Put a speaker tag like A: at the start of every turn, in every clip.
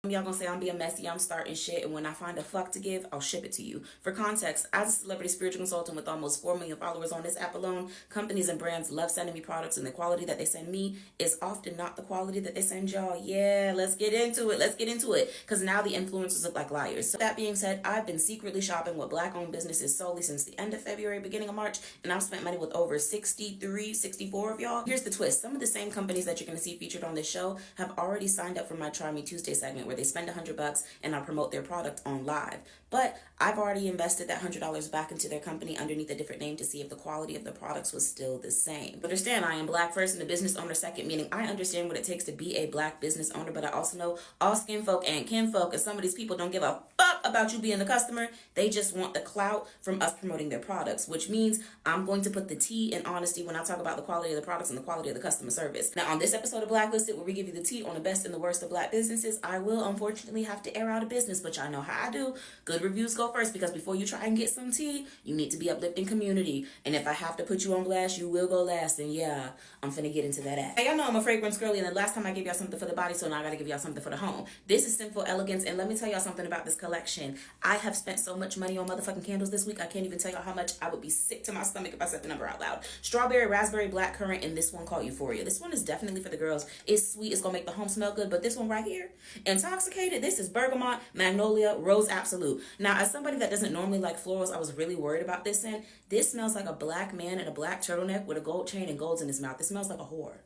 A: Y'all gonna say I'm being messy, I'm starting shit, and when I find a fuck to give, I'll ship it to you. For context, as a celebrity spiritual consultant with almost 4 million followers on this app alone, companies and brands love sending me products, and the quality that they send me is often not the quality that they send y'all. Yeah, let's get into it. Because now the influencers look like liars. So that being said, I've been secretly shopping with black-owned businesses solely since the end of February, beginning of March, and I've spent money with over 64 of y'all. Here's the twist. Some of the same companies that you're gonna see featured on this show have already signed up for my Try Me Tuesday segment, where they spend $100 and I promote their product on live. But I've already invested that $100 back into their company underneath a different name to see if the quality of the products was still the same. Understand, I am black first and a business owner second, meaning I understand what it takes to be a black business owner, but I also know all skin folk and kin folk, and some of these people don't give a fuck about you being the customer. They just want the clout from us promoting their products, which means I'm going to put the tea in honesty when I talk about the quality of the products and the quality of the customer service. Now, on this episode of Blacklisted, where we give you the tea on the best and the worst of black businesses, I will unfortunately have to air out a business, but y'all know how I do. Good reviews go first, because before you try and get some tea, you need to be uplifting community. And if I have to put you on blast, you will go last. And yeah, I'm finna get into that ass. Hey, y'all know I'm a fragrance girly, and the last time I gave y'all something for the body, so now I gotta give y'all something for the home. This is Sinful Elegance, and let me tell y'all something about this collection. I have spent so much money on motherfucking candles this week, I can't even tell y'all how much. I would be sick to my stomach if I said the number out loud. Strawberry, raspberry, black currant, and this one called Euphoria. This one is definitely for the girls. It's sweet, it's gonna make the home smell good, but this one right here, Intoxicated, this is bergamot, magnolia, rose absolute. Now, as somebody that doesn't normally like florals, I was really worried about this scent. This smells like a black man in a black turtleneck with a gold chain and golds in his mouth. It smells like a whore.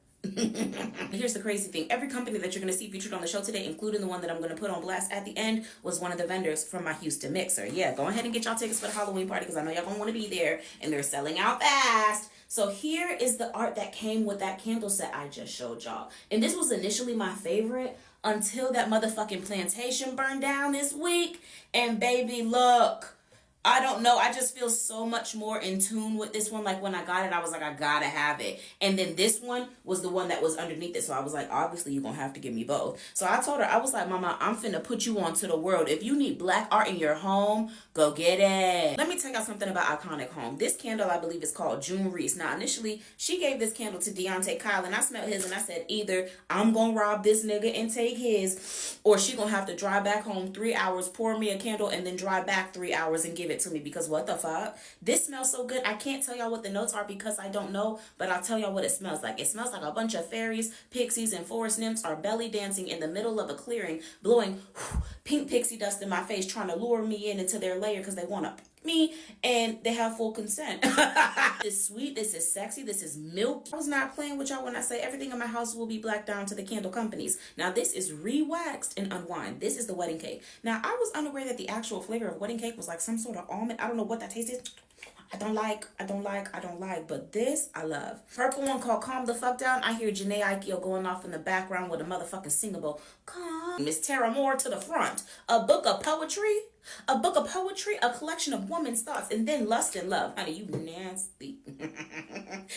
A: Here's the crazy thing. Every company that you're going to see featured on the show today, including the one that I'm going to put on blast at the end, was one of the vendors from my Houston mixer. Yeah, go ahead and get y'all tickets for the Halloween party, because I know y'all going to want to be there, and they're selling out fast. So here is the art that came with that candle set I just showed y'all. And this was initially my favorite until that motherfucking plantation burned down this week. And baby, look, I don't know. I just feel so much more in tune with this one. Like when I got it, I was like, I gotta have it. And then this one was the one that was underneath it. So I was like, obviously you're gonna have to give me both. So I told her, I was like, Mama, I'm finna put you onto the world. If you need black art in your home, go get it. Let me tell y'all something about Iconic Home. This candle, I believe, is called June Reese. Now, initially, she gave this candle to Deontay Kyle, and I smelled his, and I said, either I'm gonna rob this nigga and take his, or she gonna have to drive back home 3 hours, pour me a candle, and then drive back 3 hours and give it to me, because what the fuck? This smells so good. I can't tell y'all what the notes are because I don't know, but I'll tell y'all what it smells like. It smells like a bunch of fairies, pixies, and forest nymphs are belly dancing in the middle of a clearing, blowing pink pixie dust in my face, trying to lure me into their lair because they want to me, and they have full consent. This is sweet, this is sexy, this is milky. I was not playing with y'all when I say everything in my house will be black down to the candle companies. Now this is re-waxed and unwind. This is the wedding cake. Now I was unaware that the actual flavor of wedding cake was like some sort of almond. I don't know what that taste is. I don't like, but this I love. Purple one called Calm the Fuck Down. I hear Janae Aikio going off in the background with a motherfucking singable. Calm. Miss Tara Moore to the front. A book of poetry, a collection of woman's thoughts, and then lust and love. Honey, you nasty.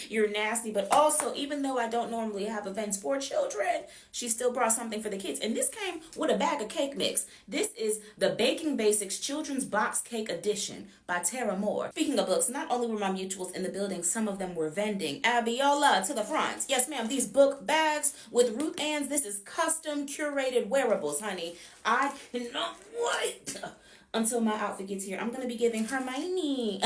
A: You're nasty, but also, even though I don't normally have events for children, she still brought something for the kids. And this came with a bag of cake mix. This is the Baking Basics Children's Box Cake Edition by Tara Moore. Speaking of books, not only were my mutuals in the building, some of them were vending. Abiola to the front. Yes, ma'am, these book bags with Ruth Ann's. This is custom curated wearables, honey. I cannot wait until my outfit gets here. I'm going to be giving Hermione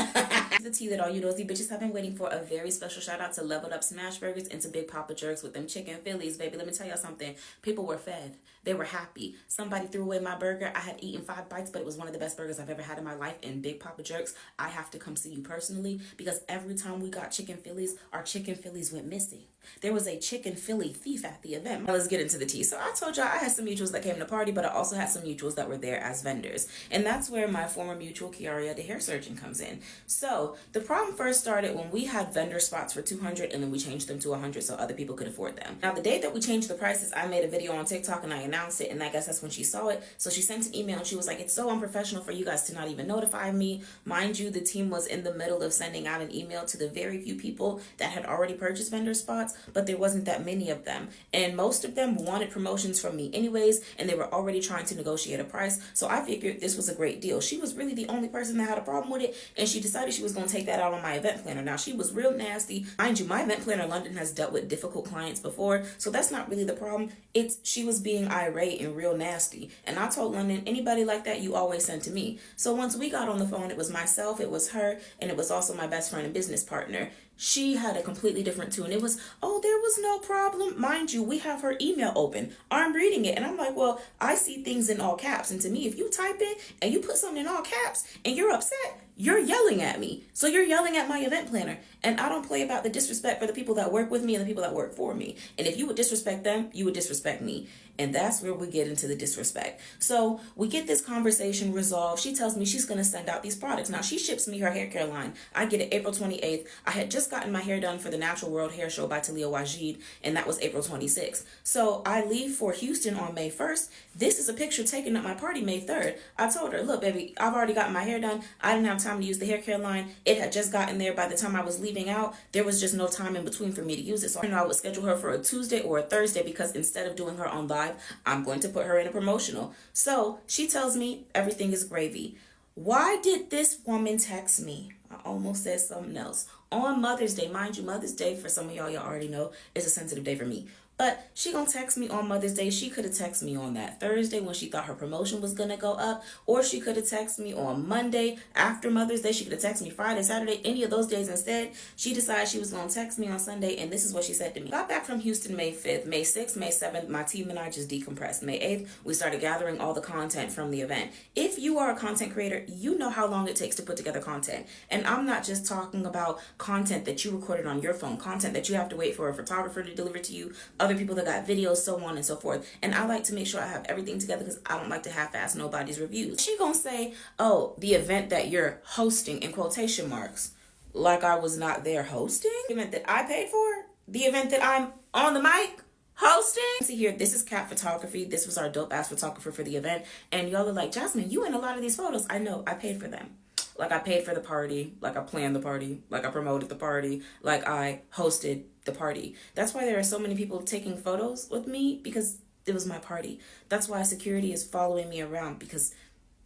A: the tea that all you nosy bitches have been waiting for. A very special shout out to Leveled Up Smash Burgers and to Big Papa Jerks with them chicken Phillies. Baby, let me tell y'all something. People were fed. They were happy. Somebody threw away my burger. I had eaten 5 bites, but it was one of the best burgers I've ever had in my life. And Big Papa Jerks, I have to come see you personally, because every time we got chicken Phillies, our chicken Phillies went missing. There was a chicken Philly thief at the event. Now let's get into the tea. So I told y'all I had some mutuals that came to the party, but I also had some mutuals that were there as vendors. And that's where my former mutual, Kiaria, the hair surgeon, comes in. So the problem first started when we had vendor spots for $200 and then we changed them to $100 so other people could afford them. Now the day that we changed the prices, I made a video on TikTok and I announced it, and I guess that's when she saw it. So she sent an email and she was like, it's so unprofessional for you guys to not even notify me. Mind you, the team was in the middle of sending out an email to the very few people that had already purchased vendor spots, but there wasn't that many of them. And most of them wanted promotions from me anyways, and they were already trying to negotiate a price. So I figured this was a great deal. She was really the only person that had a problem with it, and she decided she was going to take that out on my event planner. Now, she was real nasty. Mind you, my event planner London has dealt with difficult clients before, so that's not really the problem. It's she was being irate and real nasty. And I told London, anybody like that, you always send to me. So once we got on the phone, it was myself, it was her, and it was also my best friend and business partner. She had a completely different tune. It was, oh, there was no problem. Mind you, we have her email open. I'm reading it, and I'm like, well, I see things in all caps. And to me, if you type it and you put something in all caps and you're upset, you're yelling at me. So you're yelling at my event planner. And I don't play about the disrespect for the people that work with me and the people that work for me. And if you would disrespect them, you would disrespect me. And that's where we get into the disrespect. So we get this conversation resolved. She tells me she's going to send out these products. Now, she ships me her hair care line. I get it April 28th. I had just gotten my hair done for the Natural World Hair Show by Talia Wajid, and that was April 26th. So I leave for Houston on May 1st. This is a picture taken at my party May 3rd. I told her, look, baby, I've already gotten my hair done. I didn't have time to use the hair care line. It had just gotten there by the time I was leaving out. There was just no time in between for me to use it. So I would schedule her for a Tuesday or a Thursday, because instead of doing her on live, I'm going to put her in a promotional. So she tells me everything is gravy. Why did this woman text me? I almost said something else. On Mother's Day, mind you, Mother's Day, for some of y'all already know, is a sensitive day for me. But she gonna text me on Mother's Day. She could have texted me on that Thursday when she thought her promotion was gonna go up, or she could have texted me on Monday after Mother's Day. She could have texted me Friday, Saturday, any of those days. Instead, she decided she was gonna text me on Sunday, and this is what she said to me. Got back from Houston May 5th, May 6th, May 7th, my team and I just decompressed. May 8th, we started gathering all the content from the event. If you are a content creator, you know how long it takes to put together content. And I'm not just talking about content that you recorded on your phone, content that you have to wait for a photographer to deliver to you, other people that got videos, so on and so forth. And I like to make sure I have everything together, because I don't like to half-ass nobody's reviews. She gonna say, oh, the event that you're hosting, in quotation marks, like I was not there hosting? The event that I paid for? The event that I'm on the mic hosting? See here, this is Cat Photography. This was our dope ass photographer for the event. And y'all are like, Jasmine, you in a lot of these photos. I know, I paid for them. Like I paid for the party, like I planned the party, like I promoted the party, like I hosted the party. That's why there are so many people taking photos with me, because it was my party. That's why security is following me around, because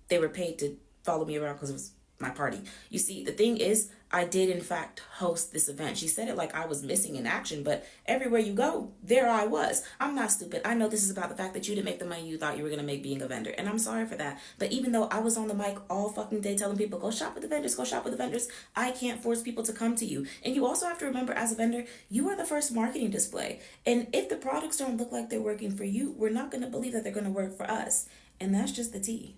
A: they were paid to follow me around because it was my party. You see, the thing is, I did in fact host this event. She said it like I was missing in action, but everywhere you go, there I was. I'm not stupid. I know this is about the fact that you didn't make the money you thought you were going to make being a vendor, and I'm sorry for that. But even though I was on the mic all fucking day telling people, go shop with the vendors, go shop with the vendors, I can't force people to come to you. And you also have to remember, as a vendor, you are the first marketing display. And if the products don't look like they're working for you, we're not going to believe that they're going to work for us. And that's just the tea.